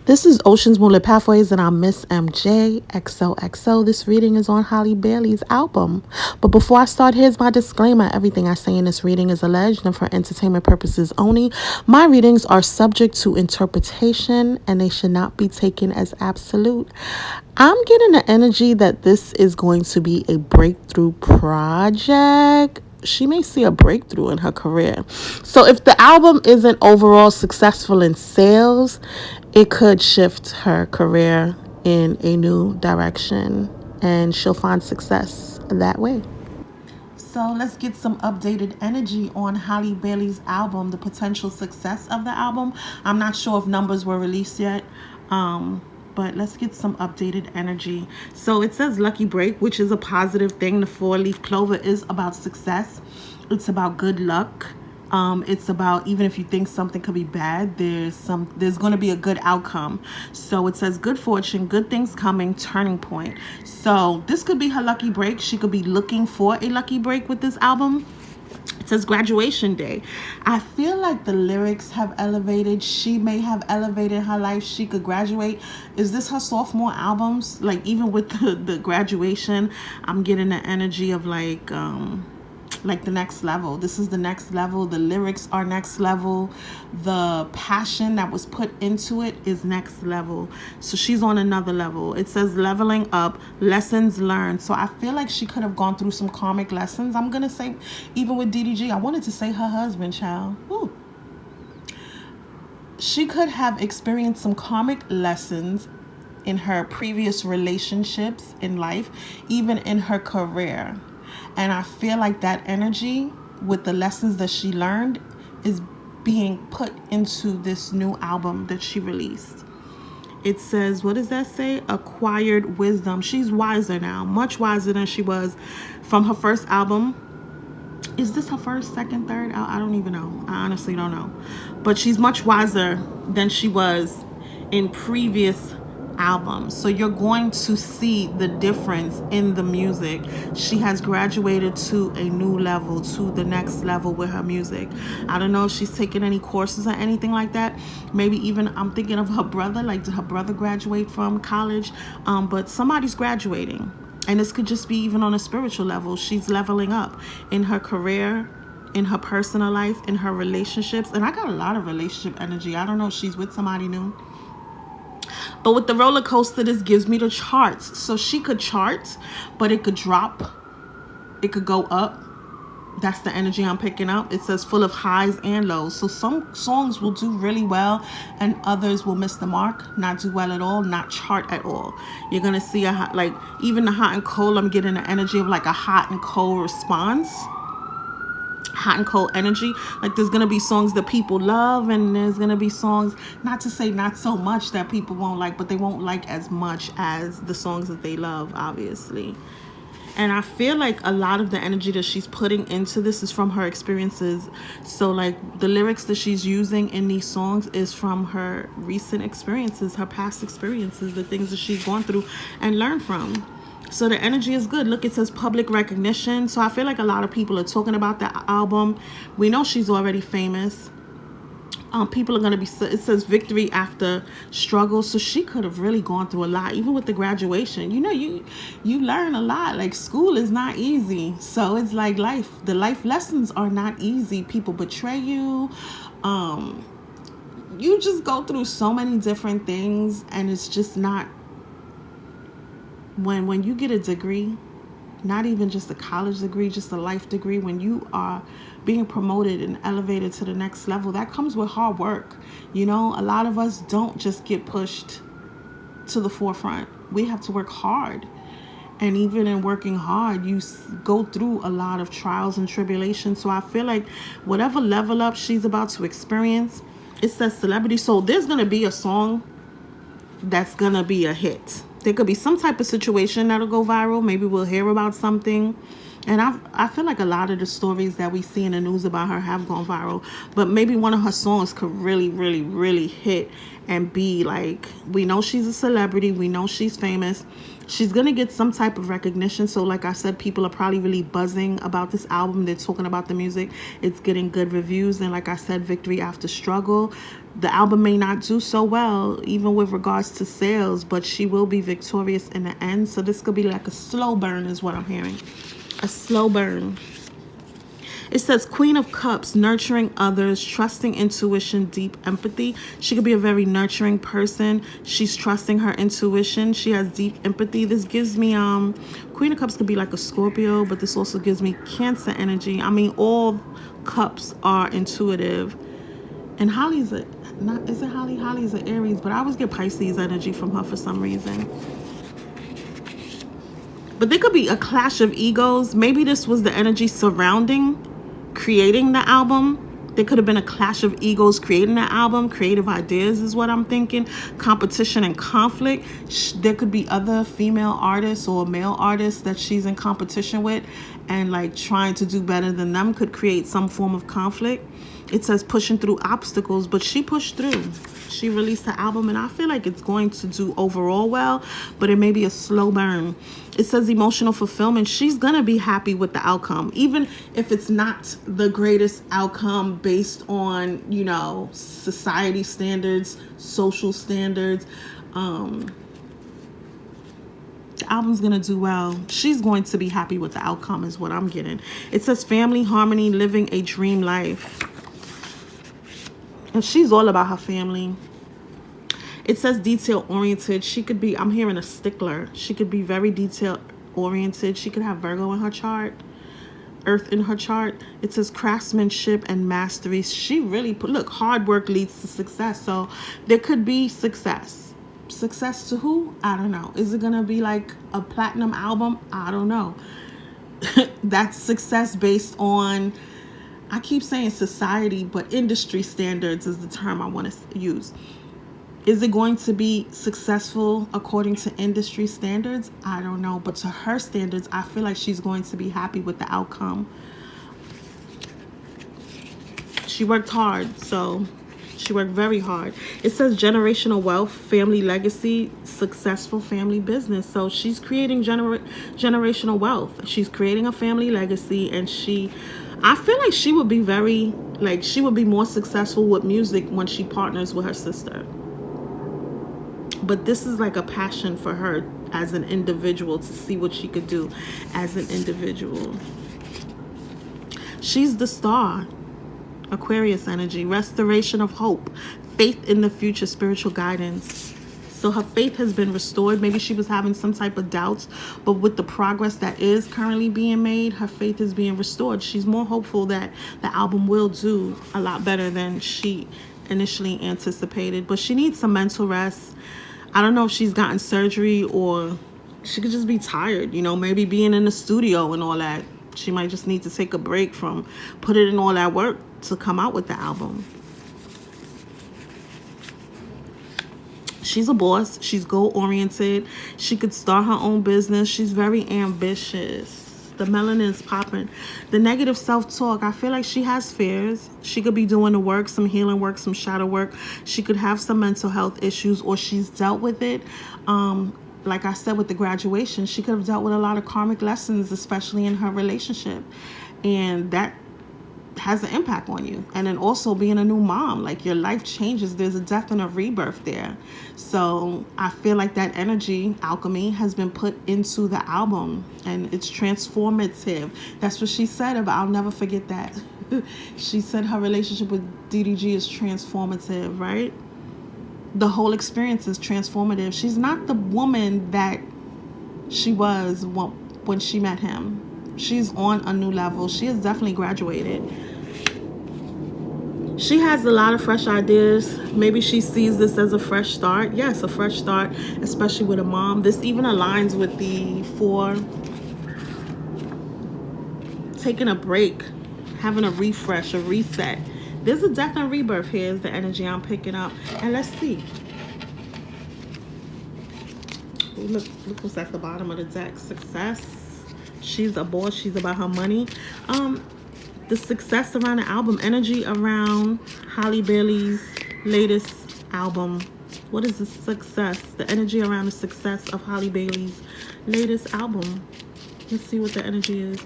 This is Oceans Moonlit Pathways, and I'm Miss MJ XOXO. This reading is on Halle Bailey's album. But before I start, here's my disclaimer. Everything I say in this reading is alleged and for entertainment purposes only. My readings are subject to interpretation, and they should not be taken as absolute. I'm getting the energy that this is going to be a breakthrough project. She may see a breakthrough in her career. So if the album isn't overall successful in sales, it could shift her career in a new direction and she'll find success that way. So let's get some updated energy on Halle Bailey's album, the potential success of the album. I'm not sure if numbers were released yet. But let's get some updated energy. So it says lucky break, which is a positive thing. The 4-leaf clover is about success. It's about good luck. It's about, even if you think something could be bad, there's going to be a good outcome. So it says good fortune, good things coming, turning point. So this could be her lucky break. She could be looking for a lucky break with this album. It says graduation day. I feel like the lyrics have elevated. She may have elevated her life. She could graduate. Is this her sophomore albums? Like, even with the graduation, I'm getting the energy of like the next level. This is the next level. The lyrics are next level. The passion that was put into it is next level. So she's on another level. It says leveling up, lessons learned. So I feel like she could have gone through some karmic lessons. I'm going to say, even with DDG, I wanted to say her husband, child. Ooh. She could have experienced some karmic lessons in her previous relationships in life, even in her career. And I feel like that energy with the lessons that she learned is being put into this new album that she released. It says, what does that say? Acquired wisdom. She's wiser now, much wiser than she was from her first album. Is this her first, second, third? I don't even know. I honestly don't know. But she's much wiser than she was in previous albums. So you're going to see the difference in the music. She has graduated to a new level, to the next level with her music. I don't know if she's taken any courses or anything like that. Maybe even I'm thinking of her brother. Like, did her brother graduate from college? But somebody's graduating. And this could just be even on a spiritual level. She's leveling up in her career, in her personal life, in her relationships. And I got a lot of relationship energy. I don't know if she's with somebody new. But with the roller coaster, this gives me the charts. So she could chart, but it could drop. It could go up. That's the energy I'm picking up. It says full of highs and lows. So some songs will do really well and others will miss the mark, not do well at all, not chart at all. You're going to see even the hot and cold, I'm getting the energy of like a hot and cold response. Hot and cold energy. Like, there's gonna be songs that people love, and there's gonna be songs, not to say not so much, that people won't like, but they won't like as much as the songs that they love, obviously. And I feel like a lot of the energy that she's putting into this is from her experiences. So like the lyrics that she's using in these songs is from her recent experiences, her past experiences, the things that she's gone through and learned from. So the energy is good. Look, it says public recognition. So I feel like a lot of people are talking about the album. We know she's already famous. People are going to be, it says victory after struggle. So she could have really gone through a lot, even with the graduation. You know, you learn a lot. Like, school is not easy. So it's like life. The life lessons are not easy. People betray you. You just go through so many different things, and it's just not. When you get a degree, not even just a college degree, just a life degree, when you are being promoted and elevated to the next level, that comes with hard work. You know, a lot of us don't just get pushed to the forefront. We have to work hard. And even in working hard, you go through a lot of trials and tribulations. So I feel like whatever level up she's about to experience, it says celebrity. So there's going to be a song that's going to be a hit. There could be some type of situation that'll go viral. Maybe we'll hear about something And I feel like a lot of the stories that we see in the news about her have gone viral, but maybe one of her songs could really, really, really hit and be like, we know she's a celebrity, we know she's famous, she's gonna get some type of recognition. So like I said, people are probably really buzzing about this album. They're talking about the music, it's getting good reviews, and like I said, victory after struggle. The album may not do so well even with regards to sales, but she will be victorious in the end. So this could be like a slow burn is what I'm hearing. A slow burn. It says Queen of Cups, nurturing others, trusting intuition, deep empathy. She could be a very nurturing person. She's trusting her intuition. She has deep empathy. This gives me Queen of Cups could be like a Scorpio, but this also gives me Cancer energy. I mean, all cups are intuitive. And Holly's a not is it Holly? Holly's an Aries, but I always get Pisces energy from her for some reason. But there could be a clash of egos. Maybe this was the energy surrounding creating the album. There could have been a clash of egos creating the album. Creative ideas is what I'm thinking. Competition and conflict. There could be other female artists or male artists that she's in competition with, and like trying to do better than them could create some form of conflict. It says pushing through obstacles, but she pushed through. She released the album, and I feel like it's going to do overall well, but it may be a slow burn. It says emotional fulfillment. She's going to be happy with the outcome, even if it's not the greatest outcome based on, you know, society standards, social standards. The album's going to do well. She's going to be happy with the outcome is what I'm getting. It says family, harmony, living a dream life. And she's all about her family. It says detail oriented. She could be, I'm hearing a stickler. She could be very detail oriented. She could have Virgo in her chart, Earth in her chart. It says craftsmanship and mastery. She really put, look, hard work leads to success. So there could be success. Success to who? I don't know. Is it going to be like a platinum album? I don't know. That's success based on, I keep saying society, but industry standards is the term I want to use. Is it going to be successful according to industry standards? I don't know. But to her standards, I feel like she's going to be happy with the outcome. She worked hard, so she worked very hard. It says generational wealth, family legacy, successful family business. So she's creating generational wealth. She's creating a family legacy, and I feel like she would be she would be more successful with music when she partners with her sister. But this is like a passion for her as an individual, to see what she could do as an individual. She's the star. Aquarius energy, restoration of hope, faith in the future, spiritual guidance. So her faith has been restored. Maybe she was having some type of doubts, but with the progress that is currently being made, her faith is being restored. She's more hopeful that the album will do a lot better than she initially anticipated. But she needs some mental rest. I don't know if she's gotten surgery, or she could just be tired, you know, maybe being in the studio and all that. She might just need to take a break from putting in all that work to come out with the album. She's a boss. She's goal-oriented. She could start her own business. She's very ambitious. The melanin is popping. The negative self-talk, I feel like she has fears. She could be doing the work, some healing work, some shadow work. She could have some mental health issues, or she's dealt with it. Like I said, with the graduation, she could have dealt with a lot of karmic lessons, especially in her relationship. And that has an impact on you. And then also being a new mom, like your life changes. There's a death and a rebirth there. So I feel like that energy, alchemy, has been put into the album, and it's transformative. That's what she said about, I'll never forget that. She said her relationship with DDG is transformative, right? The whole experience is transformative. She's not the woman that she was when she met him. She's on a new level. She has definitely graduated. She has a lot of fresh ideas. Maybe she sees this as a fresh start. Yes, a fresh start, especially with a mom. This even aligns with the 4, taking a break, having a refresh, a reset. There's a death and rebirth here is the energy I'm picking up. And let's see. Look what's at the bottom of the deck. Success. She's a boss. She's about her money. The success around the album, energy around Halle Bailey's latest album. What is the success? The energy around the success of Halle Bailey's latest album. Let's see what the energy is.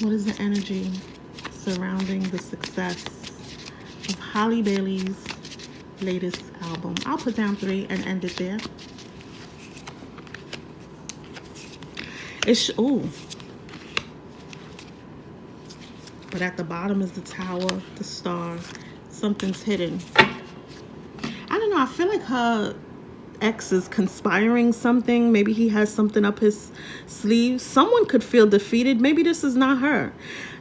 What is the energy surrounding the success of Halle Bailey's latest album? I'll put down 3 and end it there. Ooh. But at the bottom is the tower, the star. Something's hidden. I don't know. I feel like her ex is conspiring something. Maybe he has something up his sleeve. Someone could feel defeated. Maybe this is not her.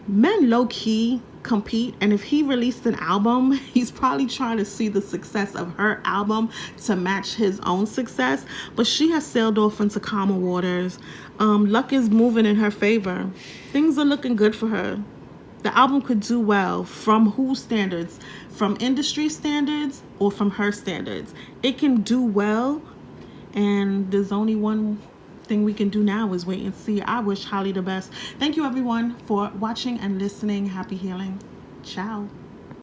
Men low-key compete, and if he released an album, he's probably trying to see the success of her album to match his own success. But she has sailed off into calmer waters. Luck is moving in her favor. Things are looking good for her. The album could do well. From whose standards? From industry standards or from her standards? It can do well, and there's only one thing we can do now is wait and see. I wish Halle the best. Thank you everyone for watching and listening. Happy healing. Ciao.